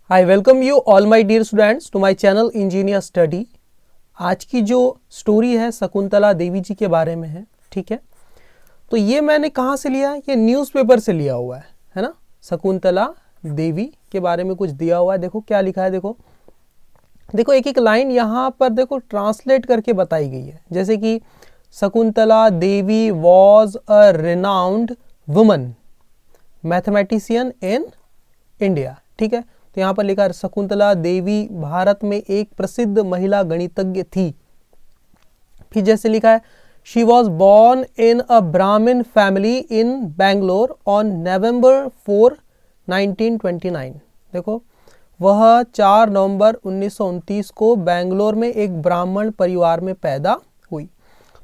I welcome you all my dear students to my channel Engineer Study। आज की जो story है शकुंतला देवी जी के बारे में है, ठीक है। तो ये मैंने कहाँ से लिया है? ये न्यूज़पेपर से लिया हुआ है ना। शकुंतला देवी के बारे में कुछ दिया हुआ है, देखो क्या लिखा है। देखो देखो एक एक लाइन यहाँ पर देखो ट्रांसलेट करके बताई गई है। जैसे कि Shakuntala Devi was a renowned woman mathematician in India, ठीक है। तो यहाँ पर लिखा है शकुंतला देवी भारत में एक प्रसिद्ध महिला गणितज्ञ थी। फिर जैसे लिखा है शी वॉज बॉर्न इन अ ब्राह्मण family in Bangalore on November 4, 1929। देखो वह 4 नवंबर 1929 को बैंगलोर में एक ब्राह्मण परिवार में पैदा हुई।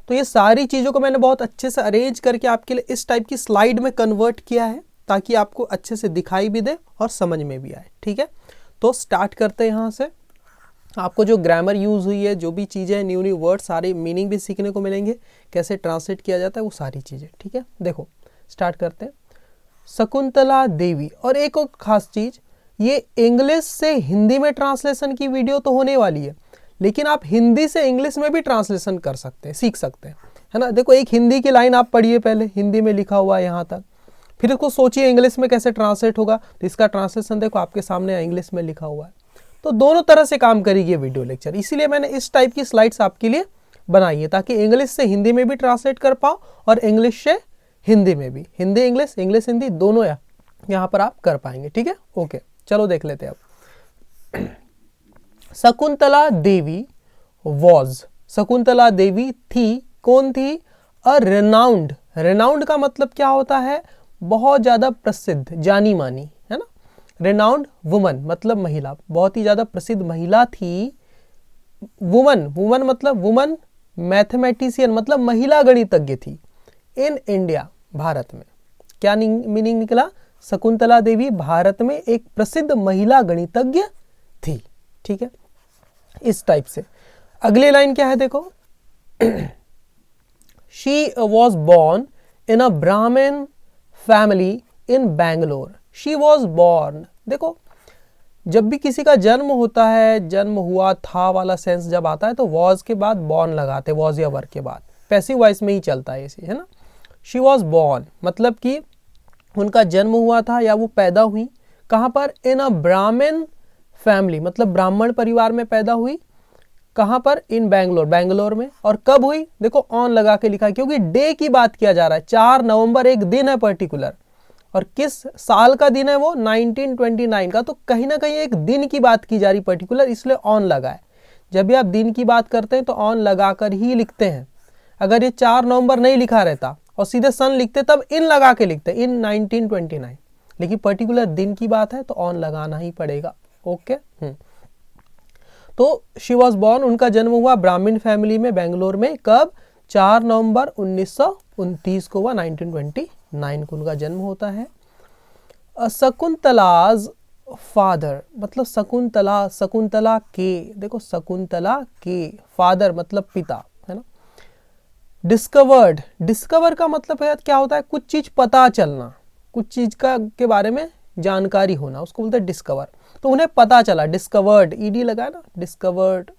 तो ये सारी चीज़ों को मैंने बहुत अच्छे से अरेंज करके आपके लिए इस टाइप की स्लाइड में कन्वर्ट किया है ताकि आपको अच्छे से दिखाई भी दे और समझ में भी आए, ठीक है। तो स्टार्ट करते हैं यहाँ से। आपको जो ग्रामर यूज़ हुई है, जो भी चीज़ें न्यू न्यू वर्ड, सारे मीनिंग भी सीखने को मिलेंगे, कैसे ट्रांसलेट किया जाता है वो सारी चीज़ें, ठीक है। देखो स्टार्ट करते हैं। शकुंतला देवी, और एक और ख़ास चीज़, ये इंग्लिश से हिंदी में ट्रांसलेशन की वीडियो तो होने वाली है, लेकिन आप हिंदी से इंग्लिश में भी ट्रांसलेशन कर सकते हैं, सीख सकते हैं, है ना। देखो एक हिंदी की लाइन आप पढ़िए, पहले हिंदी में लिखा हुआ है यहाँ तक, फिर इसको सोचिए इंग्लिश में कैसे ट्रांसलेट होगा। तो इसका ट्रांसलेशन देखो आपके सामने इंग्लिश में लिखा हुआ है। तो दोनों तरह से काम करेगी ये वीडियो लेक्चर, इसीलिए मैंने इस टाइप की स्लाइड्स आपके लिए बनाई है ताकि इंग्लिश से हिंदी में भी ट्रांसलेट कर पाओ और इंग्लिश से हिंदी में भी, हिंदी इंग्लिश, इंग्लिश हिंदी दोनों यहाँ पर आप कर पाएंगे, ठीक है। ओके चलो देख लेते हैं अब। शकुंतला देवी वॉज, शकुंतला देवी थी, कौन थी? अ रेनाउंड, रेनाउंड का मतलब क्या होता है? बहुत ज़्यादा प्रसिद्ध, जानी मानी, है ना। रेनाउंड वुमन मतलब महिला, बहुत ही ज़्यादा प्रसिद्ध महिला थी। वुमन, वुमन मतलब वुमन मैथमेटिशियन मतलब महिला गणितज्ञ थी। इन इंडिया, भारत में। क्या मीनिंग निकला? शकुंतला देवी भारत में एक प्रसिद्ध महिला गणितज्ञ थी, ठीक है। इस टाइप से अगली लाइन क्या है देखो। शी वॉज बॉर्न इन अ ब्राह्मण family in Bangalore. She was born, देखो जब भी किसी का जन्म होता है, जन्म हुआ था वाला सेंस जब आता है तो वॉज के बाद बॉर्न लगाते, वॉज या वर के बाद, पैसिव वॉइस में ही चलता है इसे, है ना। शी वॉज बॉर्न मतलब कि उनका जन्म हुआ था या वो पैदा हुई, कहाँ पर? इन अ ब्राह्मण फैमिली मतलब ब्राह्मण परिवार में पैदा हुई। कहाँ पर? इन बैंगलोर, बैंगलोर में। और कब हुई? देखो ऑन लगा के लिखा है क्योंकि डे की बात किया जा रहा है। 4 नवंबर एक दिन है पर्टिकुलर, और किस साल का दिन है वो? 1929 का। तो कहीं ना कहीं एक दिन की बात की जा रही पर्टिकुलर, इसलिए ऑन लगा है। जब भी आप दिन की बात करते हैं तो ऑन लगा कर ही लिखते हैं। अगर ये 4 नवंबर नहीं लिखा रहता और सीधे सन लिखते तब इन लगा के लिखते, इन 1929, लेकिन पर्टिकुलर दिन की बात है तो ऑन लगाना ही पड़ेगा। ओके। तो शी वॉज बॉर्न, उनका जन्म हुआ ब्राह्मण फैमिली में बेंगलोर में। कब? 4 नवंबर 1929 को हुआ, 1929 को उनका जन्म होता है। शकुंतलाज फादर मतलब शकुंतला, शकुंतला के, देखो शकुंतला के फादर मतलब पिता, है ना। डिस्कवर्ड, डिस्कवर का मतलब है क्या होता है? कुछ चीज पता चलना, कुछ चीज का के बारे में जानकारी होना, उसको बोलते हैं डिस्कवर। तो उन्हें पता चला, डिस्कवर्ड, ईडी लगा ना, डिस्कवर्ड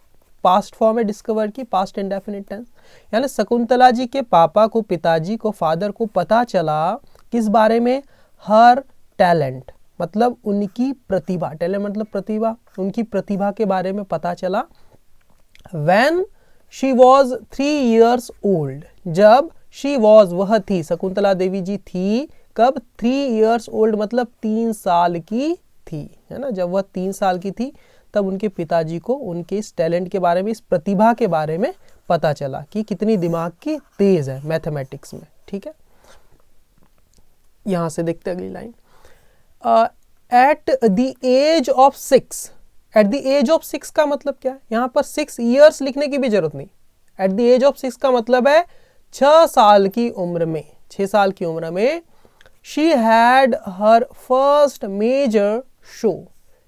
पास्ट फॉर्म है डिस्कवर की, पास्ट इंडेफिनिट टेंस। यानी शकुंतला जी के पापा को, पिताजी को, फादर को पता चला किस बारे में? हर टैलेंट मतलब उनकी प्रतिभा, टैलेंट मतलब प्रतिभा, उनकी प्रतिभा के बारे में पता चला। When she was 3 years old, जब शी वॉज वह थी, शकुंतला देवी जी थी, कब? 3 years old मतलब 3 साल की थी, है ना। जब वह 3 साल की थी तब उनके पिताजी को उनके इस टैलेंट के बारे में, इस प्रतिभा के बारे में पता चला कि कितनी दिमाग की तेज है मैथमेटिक्स में, ठीक है। यहां से देखते अगली line. At the age of 6, at the age of 6 का मतलब क्या है? यहाँ पर 6 years लिखने की भी जरूरत नहीं। एट द एज ऑफ 6 का मतलब है 6 साल की उम्र में, 6 साल की उम्र में। She had her first major show.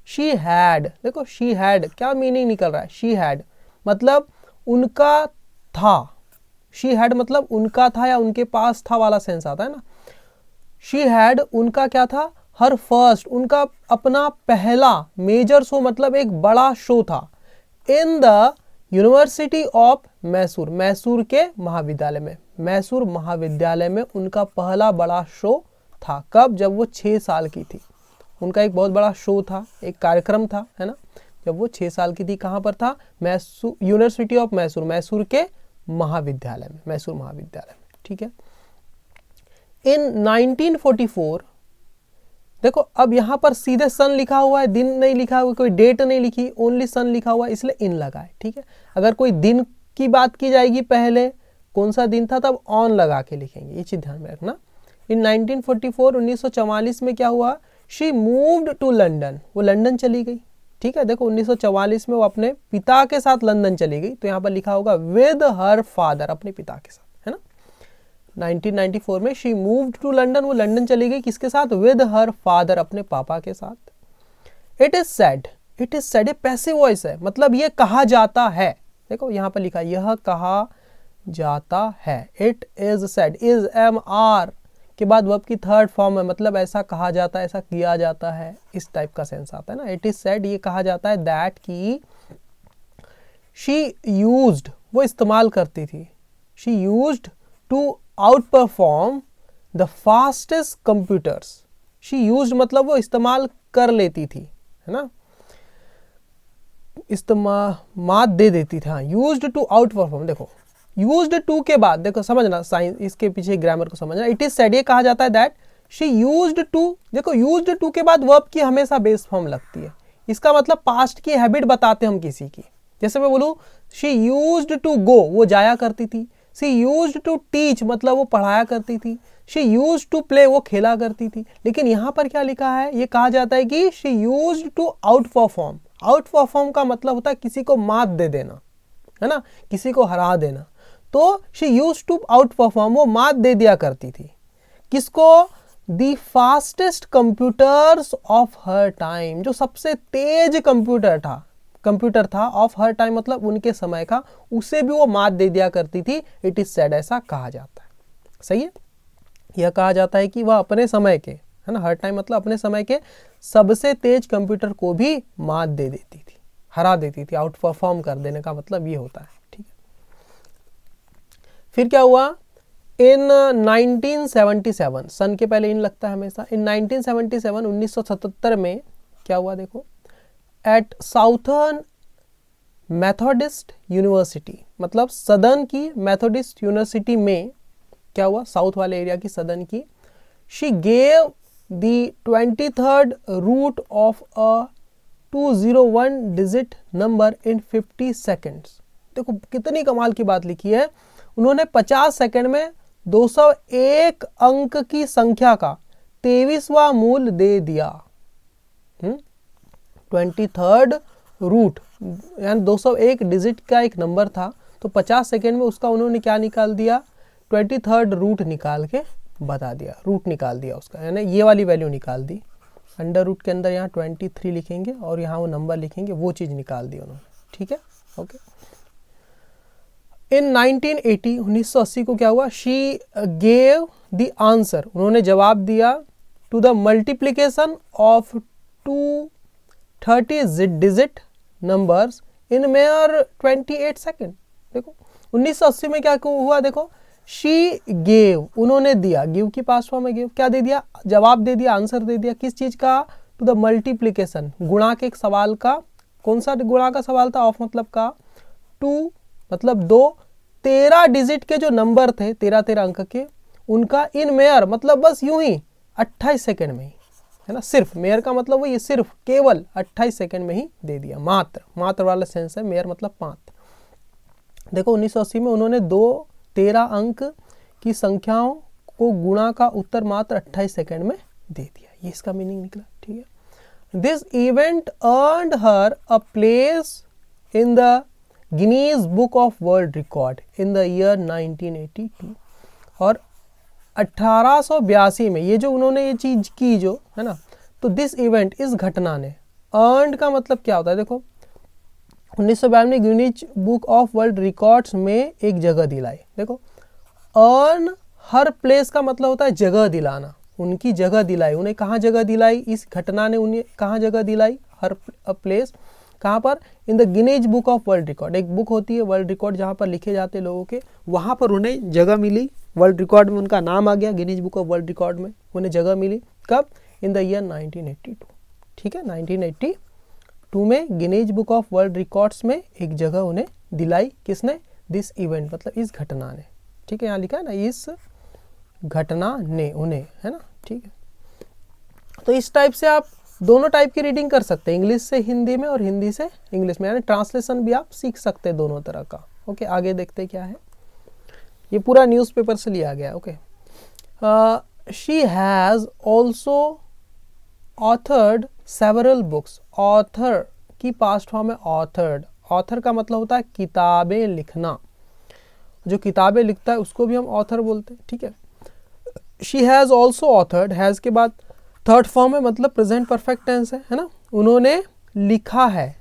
She had, देखो शी हैड क्या मीनिंग निकल रहा है? शी हैड मतलब उनका था, शी हैड मतलब उनका था या उनके पास था वाला सेंस आता है ना। शी हैड, उनका क्या था? हर फर्स्ट, उनका अपना पहला मेजर शो मतलब एक बड़ा शो था in the university of Mysore, Mysore के महाविद्यालय में, मैसूर महाविद्यालय में उनका पहला बड़ा शो था। कब? जब वो 6 साल की थी। उनका एक बहुत बड़ा शो था, एक कार्यक्रम था, है ना, जब वो 6 साल की थी। कहाँ पर था? मैसूर, यूनिवर्सिटी ऑफ मैसूर, मैसूर के महाविद्यालय में, मैसूर महाविद्यालय में, ठीक है। इन 1944, देखो अब यहाँ पर सीधे सन लिखा हुआ है, दिन नहीं लिखा हुआ, कोई डेट नहीं लिखी, ओनली सन लिखा हुआ है, इसलिए इन लगा है, ठीक है। अगर कोई दिन की बात की जाएगी पहले कौन सा दिन था, तब ऑन लगा के लिखेंगे, ये चीज ध्यान में रखना। इन 1944, 1944 में क्या हुआ? शी मूव्ड टू लंदन, वो लंदन चली गई, ठीक है। देखो 1944 में वो अपने पिता के साथ लंदन चली गई, तो यहाँ पर लिखा होगा विद हर फादर, अपने पिता के साथ, है ना। 1994 में शी मूव्ड टू लंदन, वो लंदन चली गई किसके साथ? विद हर फादर, अपने पापा के साथ। It is said, it is said, ये पैसिव वॉइस है, मतलब ये कहा जाता है। देखो यहाँ पर लिखा यह कहा जाता है। इट इज सेड, इज एम आर के बाद वर्ब की थर्ड फॉर्म है, मतलब ऐसा कहा जाता है, ऐसा किया जाता है, इस टाइप का सेंस आता है ना। इट इज सेड, ये कहा जाता है, दैट की शी यूज्ड, वो इस्तेमाल करती थी, she used to outperform the fastest computers. She used मतलब वो इस्तेमाल कर लेती थी, है ना, इस्तेमाल दे देती थी, हाँ, यूज्ड टू आउट परफॉर्म। देखो यूज्ड टू के बाद, देखो समझना साइंस, इसके पीछे ग्रामर को समझना। इट इज सेड, ये कहा जाता है दैट शी यूज्ड टू, देखो यूज्ड टू के बाद वर्ब की हमेशा बेस फॉर्म लगती है, इसका मतलब पास्ट की हैबिट बताते हम किसी की। जैसे मैं बोलूँ शी यूज्ड टू गो, वो जाया करती थी। शी यूज्ड टू टीच, मतलब वो पढ़ाया करती थी। शी यूज्ड टू प्ले, वो खेला करती थी। लेकिन यहाँ पर क्या लिखा है? ये कहा जाता है कि she used to outperform. Outperform का मतलब होता है किसी को मात दे देना, है ना, किसी को हरा देना। तो she used to outperform, वो मात दे दिया करती थी। किसको? The fastest computers of her time, जो सबसे तेज कंप्यूटर था ऑफ हर टाइम मतलब उनके समय का, उसे भी वो मात दे दिया करती थी। इट इज सेड, ऐसा कहा जाता है। सही है, यह कहा जाता है कि वह अपने समय के, है ना, हर टाइम मतलब अपने समय के सबसे तेज कंप्यूटर को भी मात दे देती थी, हरा देती थी। आउट परफॉर्म कर देने का मतलब ये होता है, ठीक है। फिर क्या हुआ? इन 1977, सन के पहले इन लगता है हमेशा। इन 1977, 1977 में क्या हुआ? देखो, एट साउथर्न मेथोडिस्ट यूनिवर्सिटी, मतलब सदर्न की मेथोडिस्ट यूनिवर्सिटी में क्या हुआ? साउथ वाले एरिया की, सदर्न की। She gave the 23rd root of a 201 digit number in 50 seconds. देखो कितनी कमाल की बात लिखी है, उन्होंने 50 सेकेंड में 201 अंक की संख्या का 23वां मूल दे दिया। 23rd रूट यानी 201 डिजिट का एक नंबर था, तो 50 सेकेंड में उसका उन्होंने क्या निकाल दिया? 23rd रूट निकाल के बता दिया, रूट निकाल दिया उसका, यानी ये वाली वैल्यू निकाल दी। अंडर रूट के अंदर यहाँ 23 लिखेंगे और यहाँ वो नंबर लिखेंगे, वो चीज़ निकाल दी उन्होंने, ठीक है, ओके। इन 1980, 1980 को क्या हुआ? शी गेव द आंसर, उन्होंने जवाब दिया to the multiplication of 230 digit numbers in mere 28 second. देखो 1980 में क्या हुआ? देखो शी गेव, उन्होंने दिया, गिव की पास्ट फॉर्म में गिव, क्या दे दिया? जवाब दे दिया, आंसर दे दिया। किस चीज का? टू द मल्टीप्लीकेशन, गुणा के एक सवाल का। कौन सा गुणा का सवाल था? ऑफ मतलब का, 2 मतलब 2, 13 डिजिट के जो नंबर थे, 13 अंक के, उनका इन मेयर मतलब बस यूं ही 28 सेकेंड में ही, है ना। सिर्फ मेयर का मतलब वो ये सिर्फ केवल 28 सेकेंड में ही दे दिया। मात्र वाला सेंस है, मेयर मतलब मात्र। देखो 1980 में उन्होंने 13 अंक की संख्याओं को गुणा का उत्तर मात्र 28 सेकेंड में दे दिया, ये इसका मीनिंग निकला, ठीक है। This event earned her a place in the Guinness book of world record in the year 1982। और 1882 में ये जो उन्होंने ये चीज की जो है ना, तो दिस इवेंट, इस घटना ने, अर्नड का मतलब क्या होता है? देखो 1952 में Guinness book of world records में एक जगह दिलाई। देखो अर्न, हर प्लेस का मतलब होता है जगह दिलाना, उनकी जगह दिलाई। उन्हें कहाँ जगह दिलाई? इस घटना ने उन्हें कहाँ जगह दिलाई? हर अ प्लेस, कहाँ पर? In the Guinness book of world record. एक बुक होती है वर्ल्ड रिकॉर्ड जहाँ पर लिखे जाते हैं लोगों के, वहाँ पर उन्हें जगह मिली। वर्ल्ड रिकॉर्ड में उनका नाम आ गया, Guinness book of world record में उन्हें जगह मिली। कब? In the year 1982। ठीक है, 1982 में Guinness book of world records में एक जगह उन्हें दिलाई। किसने? दिस इवेंट, मतलब इस घटना ने। ठीक है, यहाँ लिखा है ना, इस घटना ने उन्हें, है ना। ठीक है, तो इस टाइप से आप दोनों टाइप की रीडिंग कर सकते हैं, इंग्लिश से हिंदी में और हिंदी से इंग्लिश में, यानी ट्रांसलेशन भी आप सीख सकते हैं दोनों तरह का। ओके, आगे देखते क्या है। ये पूरा न्यूज़पेपर से लिया गया। Okay, she has also authored several books. Author की पास्ट फॉर्म है ऑथर्ड। ऑथर का मतलब होता है किताबें लिखना। जो किताबें लिखता है उसको भी हम ऑथर बोलते हैं। ठीक है, she has also authored, has के बाद थर्ड फॉर्म है, मतलब प्रेजेंट परफेक्ट टेंस है ना। उन्होंने लिखा है,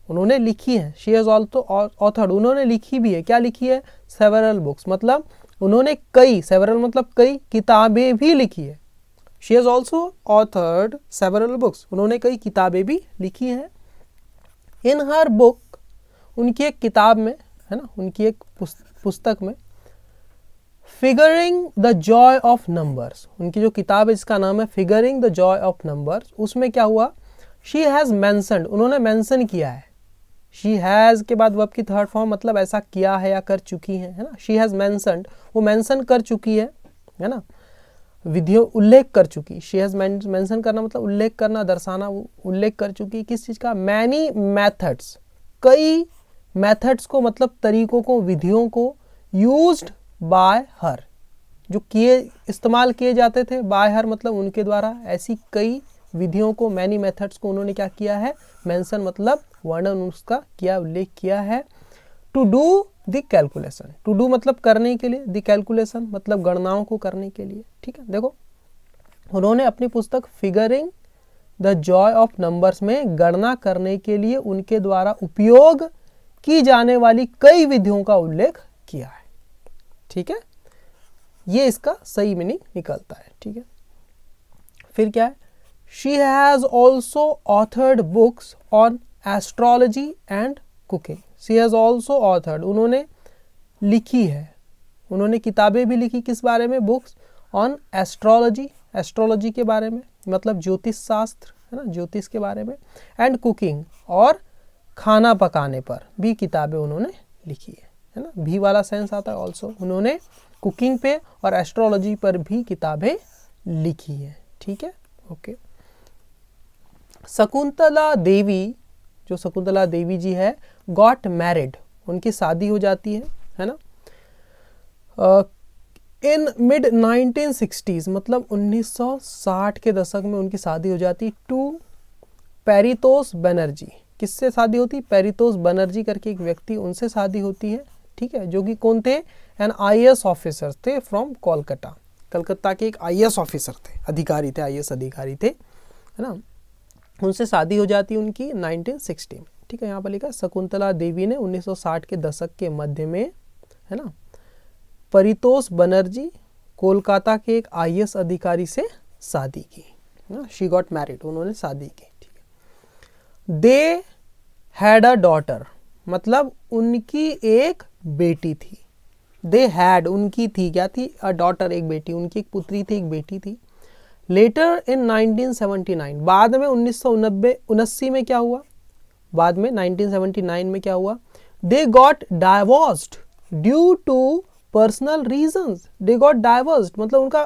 उन्होंने लिखी है। शी हैज़ ऑल्सो ऑथर्ड, उन्होंने लिखी भी है। क्या लिखी है? सेवरल बुक्स, मतलब उन्होंने कई, सेवरल मतलब कई, किताबें भी लिखी है। She has also authored several books, उन्होंने कई किताबें भी लिखी है। इन हर बुक, उनकी एक किताब में, है ना, उनकी एक पुस्तक में, figuring the Joy of numbers, उनकी जो किताब है जिसका नाम है figuring the Joy of numbers, उसमें क्या हुआ? शी हैज़ मेंशन्ड, उन्होंने मेंशन किया है। शी हैज़ के बाद वर्ब की थर्ड फॉर्म, मतलब ऐसा किया है या कर चुकी है ना। शी हैज़ मेंशन्ड, वो मेंशन कर चुकी है ना, विधियों उल्लेख कर चुकी। शी हैज़ मेंशन करना मतलब उल्लेख करना, दर्शाना, उल्लेख कर चुकी। किस चीज़ का? मैनी मेथड्स, कई मेथड्स को, मतलब तरीकों को, विधियों को, यूज्ड बाय हर, जो किए, इस्तेमाल किए जाते थे। बाय हर मतलब उनके द्वारा, ऐसी कई विधियों को, मैनी मेथड्स को उन्होंने क्या किया है? मेंशन मतलब वर्णन उसका किया, उल्लेख किया है। To do the calculation, to do मतलब करने के लिए, द कैलकुलेशन मतलब गणनाओं को करने के लिए। ठीक है, देखो उन्होंने अपनी पुस्तक figuring the Joy of numbers में गणना करने के लिए उनके द्वारा उपयोग की जाने वाली कई विधियों का उल्लेख किया है। ठीक है, ये इसका सही मीनिंग निकलता है। ठीक है, फिर क्या है? She has also authored books on astrology and cooking. She has also authored, उन्होंने लिखी है, उन्होंने किताबें भी लिखी। किस बारे में? बुक्स ऑन एस्ट्रोलॉजी, एस्ट्रोलॉजी के बारे में, मतलब ज्योतिष शास्त्र, है ना, ज्योतिष के बारे में। एंड कुकिंग, और खाना पकाने पर भी किताबें उन्होंने लिखी है ना। भी वाला सेंस आता है ऑल्सो। उन्होंने कुकिंग पे और एस्ट्रोलॉजी पर भी किताबें लिखी है। ठीक है, ओके। शकुंतला देवी, जो शकुंतला देवी जी है, गॉट मैरिड, उनकी शादी हो जाती है ना। इन मिड 1960s, मतलब 1960 के दशक में उनकी शादी हो जाती। टू पेरितोस बनर्जी, किससे शादी होती? पेरितोस बनर्जी करके एक व्यक्ति, उनसे शादी होती है। ठीक है, जो कि कौन थे? एन IAS ऑफिसर थे फ्रॉम कोलकाता, कलकत्ता के एक IAS ऑफिसर थे, अधिकारी थे, IAS अधिकारी थे, है ना। उनसे शादी हो जाती उनकी 1960 में। ठीक है, यहाँ पर लिखा शकुंतला देवी ने 1960 के दशक के मध्य में, है ना, परितोष बनर्जी, कोलकाता के एक IAS अधिकारी से शादी की। शी गॉट मैरिड, उन्होंने शादी की। ठीक है, दे हैड अ डॉटर, मतलब उनकी एक बेटी थी। दे हैड, उनकी थी, क्या थी? अ डॉटर, एक बेटी, उनकी एक पुत्री थी, एक बेटी थी। लेटर इन 1979, बाद में 1979 में क्या हुआ? बाद में 1979 में क्या हुआ? They got divorced due to personal reasons. They got divorced मतलब उनका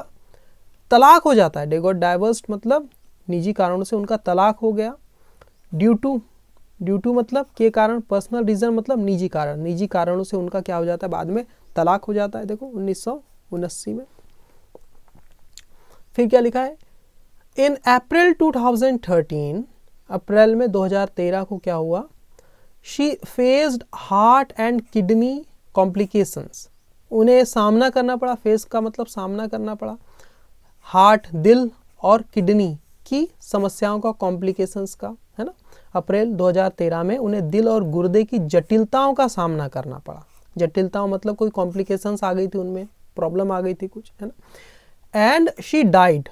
तलाक हो जाता है। दे गॉट डाइवोर्स्ड मतलब निजी कारणों से उनका तलाक हो गया। ड्यू टू मतलब के कारण, पर्सनल रीजन मतलब निजी कारण, निजी कारणों से उनका क्या हो जाता है? बाद में तलाक हो जाता है। देखो 1979 में। फिर क्या लिखा है? इन अप्रैल 2013, अप्रैल में 2013 को क्या हुआ? She faced heart and kidney complications, उन्हें सामना करना पड़ा। फेस का मतलब सामना करना पड़ा, हार्ट, दिल और किडनी की समस्याओं का, कॉम्प्लिकेशंस का, है ना। अप्रैल 2013 में उन्हें दिल और गुर्दे की जटिलताओं का सामना करना पड़ा। जटिलताओं मतलब कोई कॉम्प्लिकेशंस आ गई थी, उनमें प्रॉब्लम आ गई थी कुछ, है ना। And she died,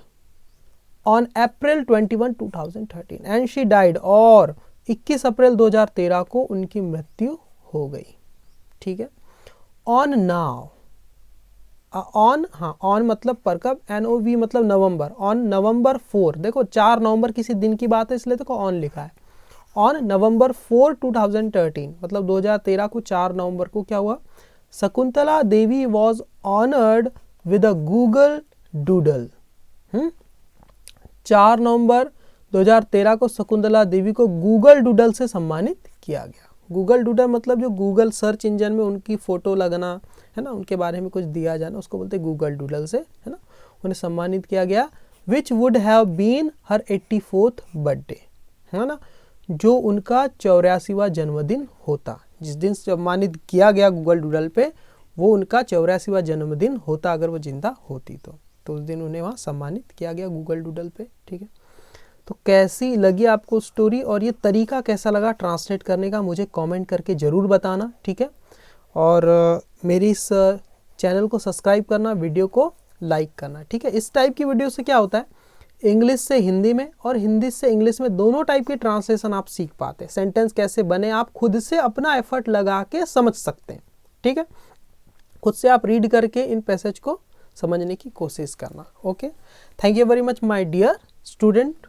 on April 21, 2013 and she died, और 21 अप्रैल 2013 को उनकी मृत्यु हो गई। ठीक है। ऑन नाउ, ऑन, हाँ ऑन मतलब पर कब, NOV मतलब नवंबर, ऑन नवंबर 4, देखो 4 नवंबर किसी दिन की बात है इसलिए देखो ऑन लिखा है। ऑन नवंबर 4, 2013 मतलब 2013 को 4 नवंबर को क्या हुआ, Shakuntala Devi was honoured with a Google doodle. 4 नवंबर 2013 को शकुंतला देवी को गूगल डूडल से सम्मानित किया गया। गूगल डूडल मतलब जो गूगल सर्च इंजन में उनकी फोटो लगना है ना, उनके बारे में कुछ दिया जाना, उसको बोलते हैं गूगल डूडल से, है ना, उन्हें सम्मानित किया गया। Which would have been her 84th birthday, है ना, जो उनका 84वां जन्मदिन होता, जिस दिन सम्मानित किया गया गूगल डूडल पे वो उनका 84वां जन्मदिन होता अगर वो जिंदा होती तो उस दिन उन्हें वहाँ सम्मानित किया गया गूगल डूडल पे। ठीक है। तो कैसी लगी आपको स्टोरी और ये तरीका कैसा लगा ट्रांसलेट करने का, मुझे कमेंट करके ज़रूर बताना। ठीक है। और मेरी इस चैनल को सब्सक्राइब करना, वीडियो को लाइक करना। ठीक है। इस टाइप की वीडियो से क्या होता है, इंग्लिश से हिंदी में और हिंदी से इंग्लिश में दोनों टाइप के ट्रांसलेशन आप सीख पाते हैं। सेंटेंस कैसे बने आप खुद से अपना एफर्ट लगा के समझ सकते हैं। ठीक है। खुद से आप रीड करके इन पैसेज को समझने की कोशिश करना। Okay, thank you very much my dear student.